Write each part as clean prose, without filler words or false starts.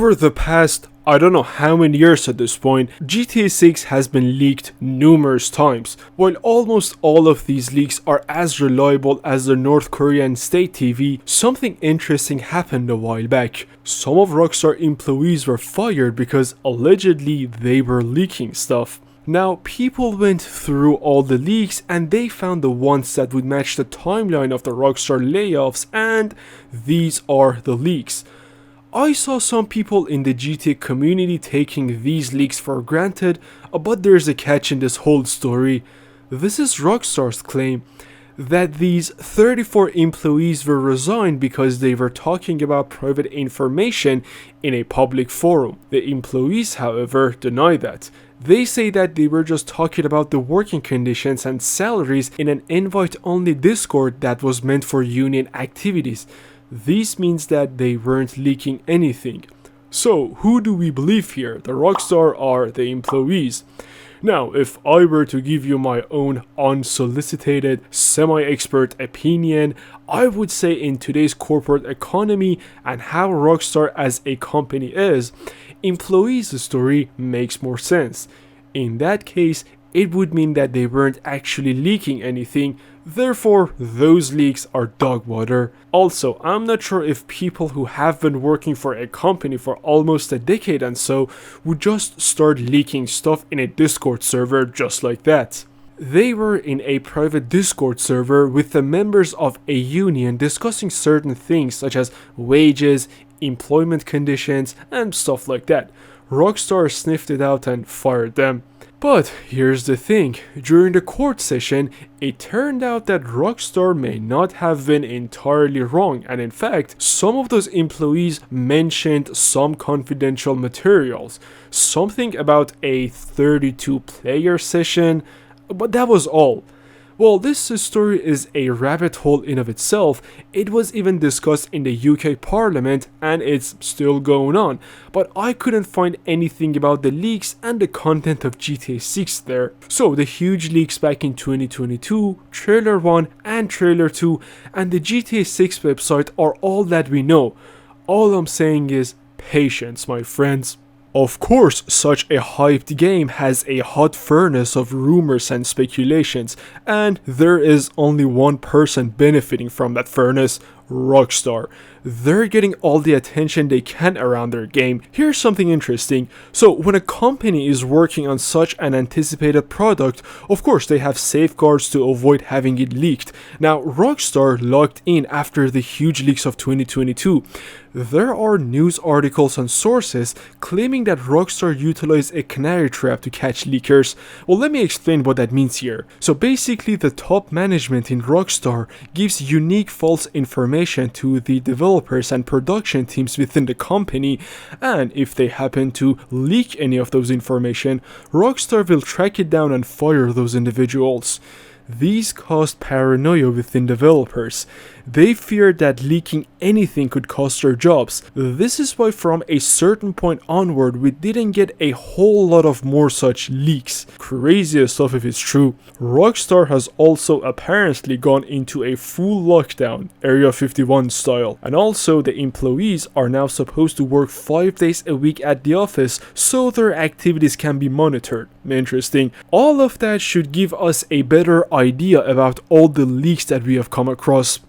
over the past, I don't know how many years at this point, GTA 6 has been leaked numerous times. While almost all of these leaks are as reliable as the North Korean state TV, something interesting happened a while back. Some of Rockstar employees were fired because allegedly they were leaking stuff. Now, people went through all the leaks and they found the ones that would match the timeline of the Rockstar layoffs, and these are the leaks. I saw some people in the GTA community taking these leaks for granted, but there's a catch in this whole story. This is Rockstar's claim that these 34 employees were resigned because they were talking about private information in a public forum. The employees, however, deny that. They say that they were just talking about the working conditions and salaries in an invite-only Discord that was meant for union activities. This means that they weren't leaking anything. So, who do we believe here, the Rockstar or the employees? Now, if I were to give you my own unsolicited, semi-expert opinion, I would say in today's corporate economy and how Rockstar as a company is, employees' story makes more sense. In that case, it would mean that they weren't actually leaking anything, therefore those leaks are dog water. Also, I'm not sure if people who have been working for a company for almost a decade and so would just start leaking stuff in a Discord server just like that. They were in a private Discord server with the members of a union discussing certain things such as wages, employment conditions, and stuff like that. Rockstar sniffed it out and fired them. But here's the thing, during the court session, it turned out that Rockstar may not have been entirely wrong, and in fact, some of those employees mentioned some confidential materials. Something about a 32-player session, but that was all. Well, this story is a rabbit hole in of itself. It was even discussed in the UK Parliament and it's still going on, but I couldn't find anything about the leaks and the content of GTA 6 there. So the huge leaks back in 2022, Trailer 1 and Trailer 2 and the GTA 6 website are all that we know. All I'm saying is patience, my friends. Of course, such a hyped game has a hot furnace of rumors and speculations, and there is only one person benefiting from that furnace, Rockstar. They're getting all the attention they can around their game. Here's something interesting. So when a company is working on such an anticipated product, of course they have safeguards to avoid having it leaked. Now Rockstar locked in after the huge leaks of 2022. There are news articles and sources claiming that Rockstar utilized a canary trap to catch leakers. Well, let me explain what that means here. So basically the top management in Rockstar gives unique false information to the developers and production teams within the company, and if they happen to leak any of those information, Rockstar will track it down and fire those individuals. These caused paranoia within developers. They feared that leaking anything could cost their jobs. This is why from a certain point onward we didn't get a whole lot of more such leaks. Crazy stuff if it's true. Rockstar has also apparently gone into a full lockdown, Area 51 style. And also the employees are now supposed to work 5 days a week at the office so their activities can be monitored. Interesting. All of that should give us a better idea about all the leaks that we have come across.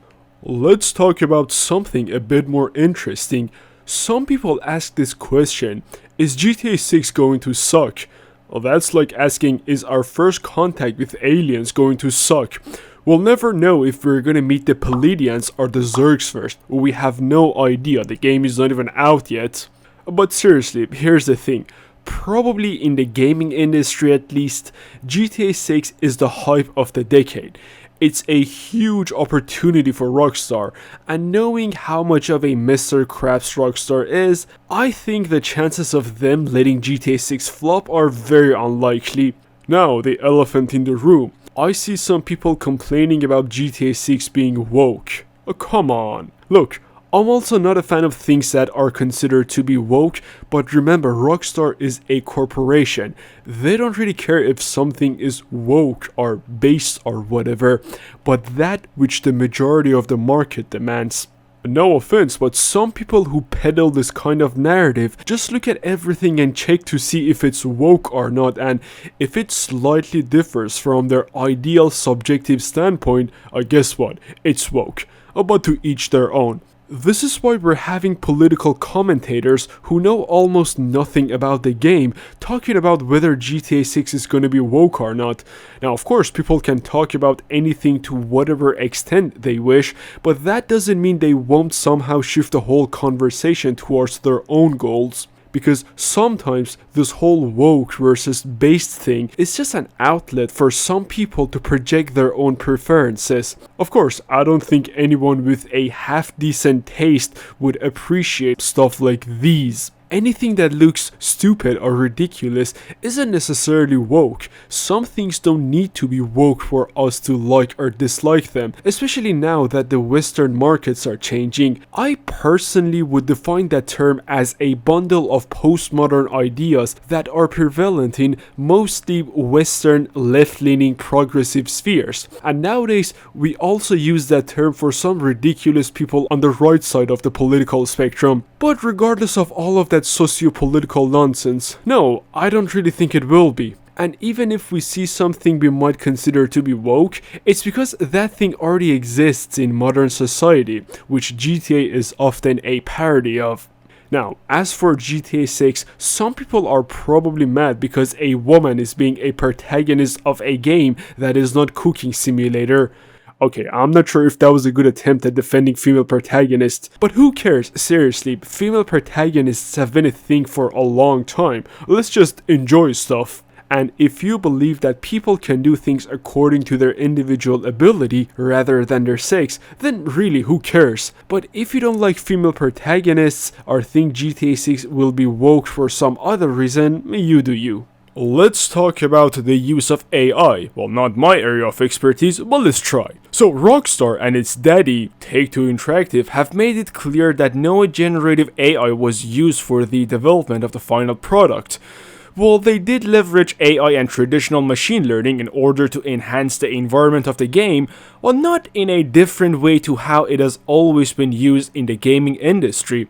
Let's talk about something a bit more interesting. Some people ask this question, is GTA 6 going to suck? Well, that's like asking, is our first contact with aliens going to suck? We'll never know if we're gonna meet the Palladians or the Zergs first. We have no idea, the game is not even out yet. But seriously, here's the thing. Probably in the gaming industry at least, GTA 6 is the hype of the decade. It's a huge opportunity for Rockstar, and knowing how much of a Mr. Krabs Rockstar is, I think the chances of them letting GTA 6 flop are very unlikely. Now, the elephant in the room. I see some people complaining about GTA 6 being woke. Oh, come on. Look, I'm also not a fan of things that are considered to be woke, but remember, Rockstar is a corporation. They don't really care if something is woke or based or whatever, but that which the majority of the market demands. No offense, but some people who peddle this kind of narrative just look at everything and check to see if it's woke or not, and if it slightly differs from their ideal subjective standpoint, guess what? It's woke. But to each their own. This is why we're having political commentators who know almost nothing about the game talking about whether GTA 6 is going to be woke or not. Now, of course, people can talk about anything to whatever extent they wish, but that doesn't mean they won't somehow shift the whole conversation towards their own goals. Because sometimes this whole woke versus based thing is just an outlet for some people to project their own preferences. Of course, I don't think anyone with a half decent taste would appreciate stuff like these. Anything that looks stupid or ridiculous isn't necessarily woke. Some things don't need to be woke for us to like or dislike them, especially now that the Western markets are changing. I personally would define that term as a bundle of postmodern ideas that are prevalent in mostly Western left-leaning progressive spheres. And nowadays, we also use that term for some ridiculous people on the right side of the political spectrum. But regardless of all of that socio-political nonsense, no, I don't really think it will be. And even if we see something we might consider to be woke, it's because that thing already exists in modern society, which GTA is often a parody of. Now, as for GTA 6, some people are probably mad because a woman is being a protagonist of a game that is not Cooking Simulator. Okay, I'm not sure if that was a good attempt at defending female protagonists, but who cares? Seriously, female protagonists have been a thing for a long time. Let's just enjoy stuff. And if you believe that people can do things according to their individual ability rather than their sex, then really who cares? But if you don't like female protagonists or think GTA 6 will be woke for some other reason, you do you. Let's talk about the use of AI. Well, not my area of expertise, but let's try. So Rockstar and its daddy, Take-Two Interactive, have made it clear that no generative AI was used for the development of the final product. Well, they did leverage AI and traditional machine learning in order to enhance the environment of the game, while not in a different way to how it has always been used in the gaming industry.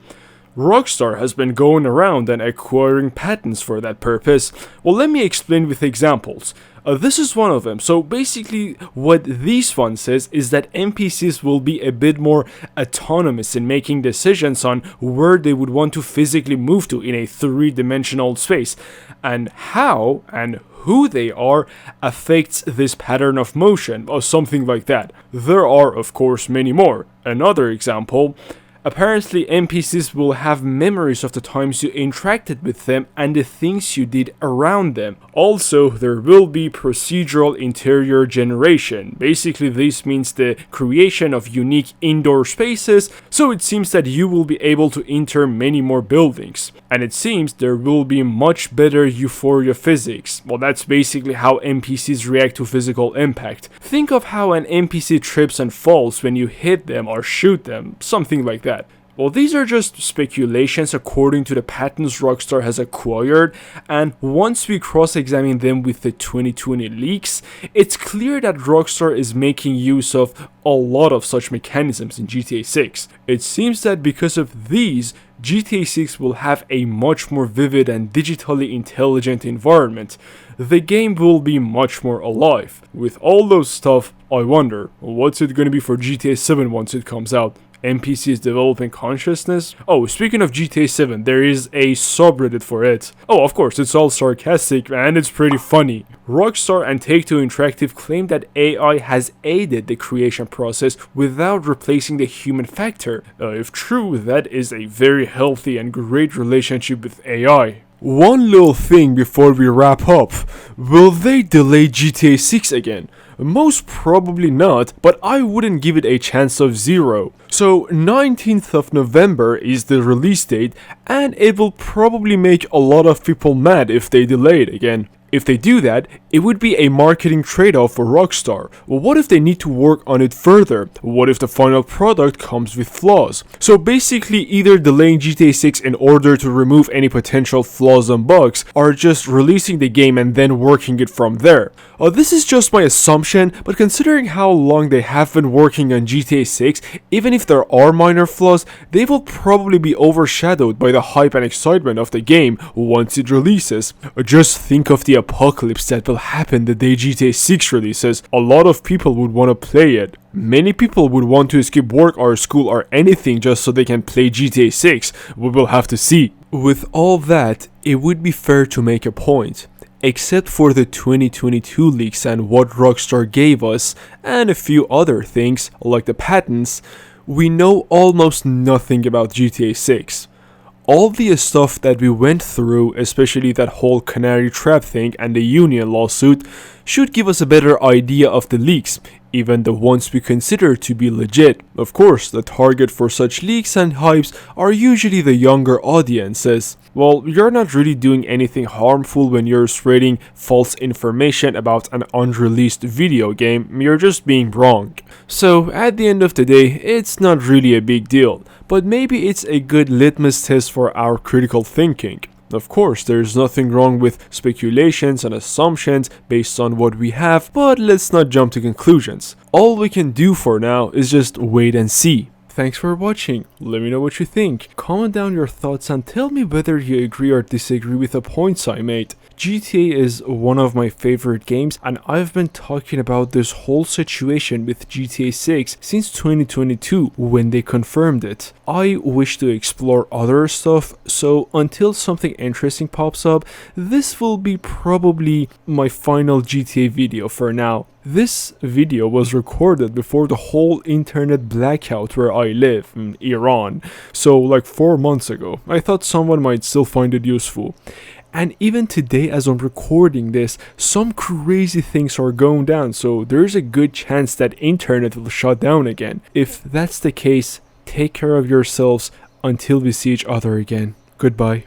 Rockstar has been going around and acquiring patents for that purpose. Well, let me explain with examples. This is one of them. So basically what this one says is that NPCs will be a bit more autonomous in making decisions on where they would want to physically move to in a three-dimensional space, and how and who they are affects this pattern of motion or something like that. There are of course many more. Another example, apparently NPCs will have memories of the times you interacted with them and the things you did around them. Also, there will be procedural interior generation. Basically, this means the creation of unique indoor spaces, so it seems that you will be able to enter many more buildings. And it seems there will be much better euphoria physics. Well, that's basically how NPCs react to physical impact. Think of how an NPC trips and falls when you hit them or shoot them, something like that. Well, these are just speculations according to the patents Rockstar has acquired, and once we cross-examine them with the 2020 leaks, it's clear that Rockstar is making use of a lot of such mechanisms in GTA 6. It seems that because of these, GTA 6 will have a much more vivid and digitally intelligent environment. The game will be much more alive. With all those stuff, I wonder, what's it gonna be for GTA 7 once it comes out? NPCs developing consciousness? Oh, speaking of GTA 7, there is a subreddit for it. Oh, of course, it's all sarcastic and it's pretty funny. Rockstar and Take-Two Interactive claim that AI has aided the creation process without replacing the human factor. If true, that is a very healthy and great relationship with AI. One little thing before we wrap up. Will they delay GTA 6 again? Most probably not, but I wouldn't give it a chance of 0. So 19th of November is the release date, and it will probably make a lot of people mad if they delay it again. If they do that, it would be a marketing trade-off for Rockstar. Well, what if they need to work on it further? What if the final product comes with flaws? So basically, either delaying GTA 6 in order to remove any potential flaws and bugs, or just releasing the game and then working it from there. This is just my assumption, but considering how long they have been working on GTA 6, even if there are minor flaws, they will probably be overshadowed by the hype and excitement of the game once it releases. Just think of the apocalypse that will happen the day GTA 6 releases. A lot of people would want to play it. Many people would want to skip work or school or anything just so they can play GTA 6. We will have to see. With all that, it would be fair to make a point. Except for the 2022 leaks and what Rockstar gave us, and a few other things, like the patents, we know almost nothing about GTA 6. All the stuff that we went through, especially that whole Canary Trap thing and the Union lawsuit, should give us a better idea of the leaks, even the ones we consider to be legit. Of course, the target for such leaks and hypes are usually the younger audiences. Well, you're not really doing anything harmful when you're spreading false information about an unreleased video game, you're just being wrong. So, at the end of the day, it's not really a big deal, but maybe it's a good litmus test for our critical thinking. Of course, there's nothing wrong with speculations and assumptions based on what we have, but let's not jump to conclusions. All we can do for now is just wait and see. Thanks for watching. Let me know what you think. Comment down your thoughts and tell me whether you agree or disagree with the points I made. GTA is one of my favorite games, and I've been talking about this whole situation with GTA 6 since 2022 when they confirmed it. I wish to explore other stuff, so until something interesting pops up, this will be probably my final GTA video for now. This video was recorded before the whole internet blackout where I live, in Iran, so like 4 months ago. I thought someone might still find it useful. And even today as I'm recording this, some crazy things are going down, so there's a good chance that internet will shut down again. If that's the case, take care of yourselves until we see each other again. Goodbye.